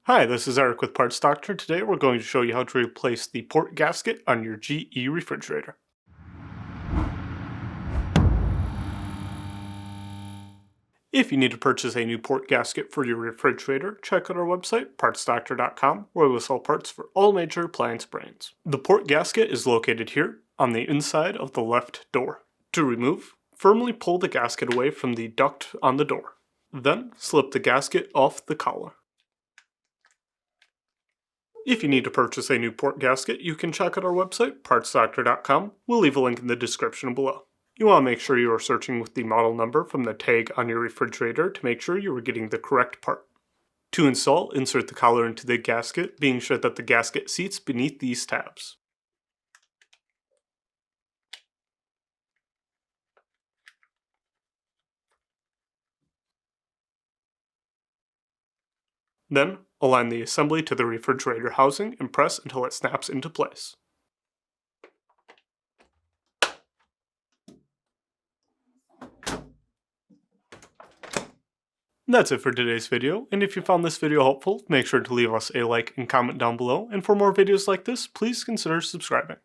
Hi, this is Eric with Parts Doctor. Today we're going to show you how to replace the port gasket on your GE refrigerator. If you need to purchase a new port gasket for your refrigerator, check out our website, partsdoctor.com, where we sell parts for all major appliance brands. The port gasket is located here on the inside of the left door. To remove, firmly pull the gasket away from the duct on the door. Then slip the gasket off the collar. If you need to purchase a new port gasket, you can check out our website, partsdoctor.com. We'll leave a link in the description below. You want to make sure you are searching with the model number from the tag on your refrigerator to make sure you are getting the correct part. To install, insert the collar into the gasket, being sure that the gasket seats beneath these tabs. Then, align the assembly to the refrigerator housing and press until it snaps into place. That's it for today's video, and if you found this video helpful, make sure to leave us a like and comment down below, and for more videos like this, please consider subscribing.